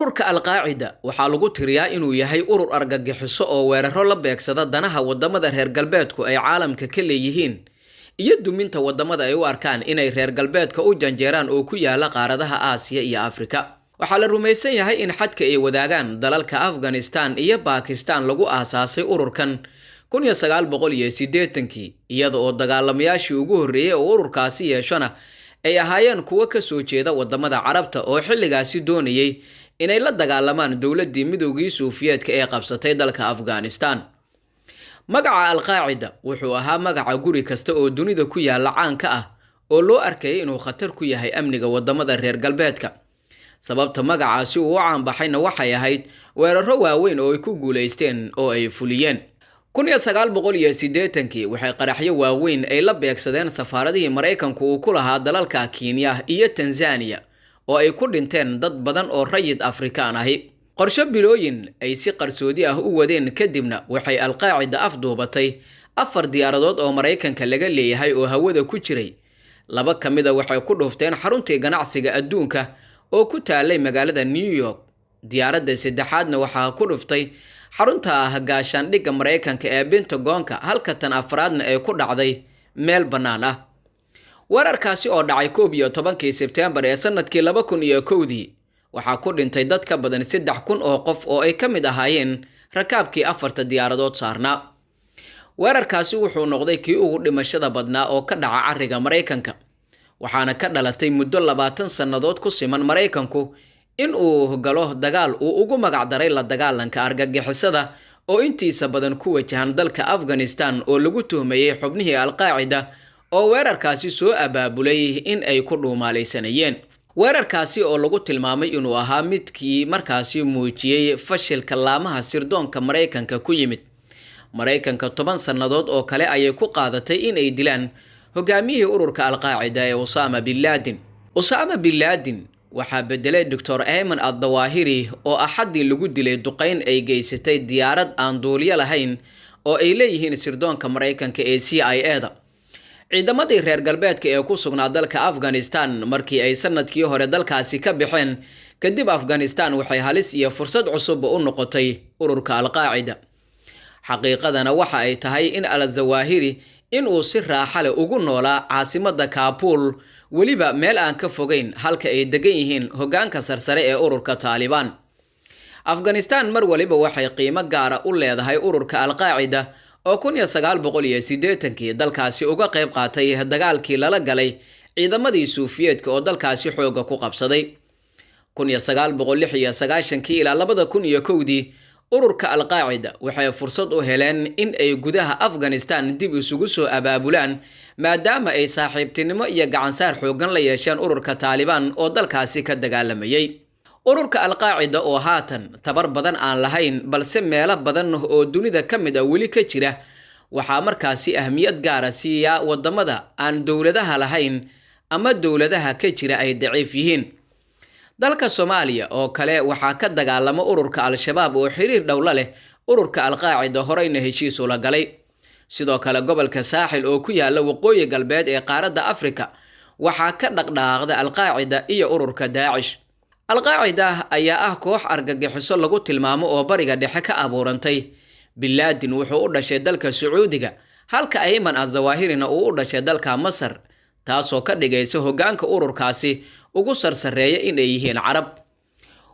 ururka Al-Qaacida waxaa lagu tiriyaa inuu yahay urur argagixiso oo weeraro la beegsada danaha wadamada reer galbeedku ay caalamka ka leeyihiin iyo duminta wadamada ay u arkaan inay reer galbeedka u janjeeraan oo ku yaala qaaradaha Aasiya iyo Afrika. waxaa la rumaysan yahay in xadka ay wadaagaan dalalka Afghanistan iyo Pakistan lagu aasaasay ururkan 1980 iyada oo dagaalamayaashii ugu horreeyay oo ururkaasi yeeshana ay ahaayeen kuwa ka soo jeeda wadamada Carabta oo xilligaasi doonayay inay la dagaalamaan dawladdii Midowgii Sofiyeedka ee qabsatay dalka Afghanistan. magaca Al-Qaacida wuxuu ahaa magaca guri kasta oo dunida ku yaala caanka ah oo loo arkay inuu khatar ku yahay amniga wadamada reer galbeedka. sababta magacaasi uu caan baxayna waxay ahayd weeraro waaweyn oo ay ku guuleysteen oo ay fuliyeen. 1980 waxay qaraxyo waaweyn ay la beegsadeen safaaradihii Mareykanku uu ku lahaa dalalka Kenya iyo Tanzania oo ay ku dhinteen dad badan oo rayid Afrikaan ahi. qorshe bilooyin ay si qarsoodi ah u wadeen kadibna waxay Al-Qaacida afduubatay 4 diyaaradood oo Mareykanka laga leeyahay oo hawada ku jiray. 2 kamida waxay ku dhufteen xaruntii ganacsiga adduunka oo ku taalay magaalada New York. diyaaradda saddexaadna waxaa ku dhuftay xarunta gaashaandhigga Mareykanka ee Pentagonka, halka tan afraadna ay ku dhacday meel bannaan ah. weerarkaasi oo dhacay 11 Sebtembar ee sanadkii 2001 waxaa ku dhintay dad ka badan 3,000 oo qof oo ay ka mid ahaayeen rakaabkii 4 diyaaradood saarnaa. weerarkaasi wuxuu noqday kii ugu dhimashada badnaa oo ka dhaca cariga Mareykanka, waxaana ka dhalatay muddo 20 sannadood ku siman Mareykanku in uu galo dagaal uu ugu magac daray la dagaalanka argagixisada oo intiisa badan ku wajahan dalka Afghanistan oo lagu tuhmayay xubnihii Al-Qaacida oo weerarkaasi soo abaabulay in ay ku dhuumaaleysanayeen. weerarkaasi oo lagu tilmaamay inuu ahaa midkii markaasi muujiyay fashilka laamaha sirdoonka Mareykanka ku yimid. Mareykanka 10 sannadood oo kale ayay ku qaadatay in ay dilaan hogaamiyihii ururka Al-Qaacida ee Osama bin Laden. Osama bin Laden waxaa bedelay Dr. Ayman al-Zawahiri oo axadii lagu dilay duqeyn ay geysatay diyaarad aan duuliye lahayn oo ay leeyihiin sirdoonka Mareykanka ee CIA-da. ciidamadii reer galbeedka ee ku sugnaa dalka Afghanistan markii ay sanadkii hore dalkaasi ka baxeen kadib Afghanistan waxay halis iyo fursad cusub u noqotay ururka Al-Qaacida. xaqiiqadana waxa ay tahay in al-Zawahiri inuu si raaxo leh ugu noolaa caasimadda Kabul, weliba meel aan ka fogeyn halka ay degan yihiin hoggaanka sarsare ee ururka Taliban. Afghanistan mar waliba waxay qiimo gaar ah u leedahay ururka Al-Qaacida oo 1980 dalkaasi uga qayb qaatay dagaalkii lala galay ciidamadii Sofiyeedka oo dalkaasi xooga ku qabsaday. 1996 ilaa 2001 ururka Al-Qaacida waxay fursad u heleen in ay gudaha Afghanistan dib isugu soo abaabulaan maadaama ay saaxiibtinimo iyo gacansaar xoogan la yeesheen ururka Taliban oo dalkaasi ka dagaalamayay. ururka Al-Qaacida oo haatan tabar badan aan lahayn balse meelo badan oo dunida ka mid ah weli ka jira waxaa markaasi ahmiyad gaar ah siiya wadamada aan dawladaha lahayn ama dawladaha ka jira ay daciif yihiin. dalka Soomaaliya oo kale waxaa ka dagaalama ururka Al-Shabaab oo xiriir dhow la leh ururka Al-Qaacida horeyna heshiis ula galay. sidoo kale gobolka Saaxil oo ku yaala waqooyi galbeed ee qaaradda Afrika waxaa ka dhaqdhaqaaqda Al-Qaacida iyo ururka Daacish. Al-Qaacida ayaa ah koox argagixiso lagu tilmaamo oo bariga dhexe ka abuurantay. Bin Laden wuxuu u dhashay dalka Sacuudiga, halka Ayman al-Zawahirina uu u dhashay dalka Masar, taasoo ka dhigaysa hoggaanka ururkaasi ugu sarsareeya in ay yihiin Carab.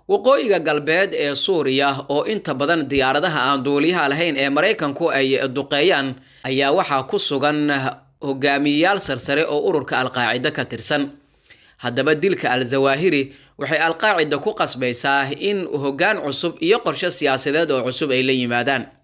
waqooyiga galbeed ee Suuriya oo inta badan diyaaradaha aan duuliyaha lahayn ee Mareykanku ay duqeeyaan ayaa waxaa ku sugan hogaamiyayaal sarsare oo ururka Al-Qaacida ka tirsan. haddaba dilka al-Zawahiri waxay Al-Qaacida ku qasbaysaa in hoggaan cusub iyo qorshe siyaasadeed oo cusub ay la yimaadaan.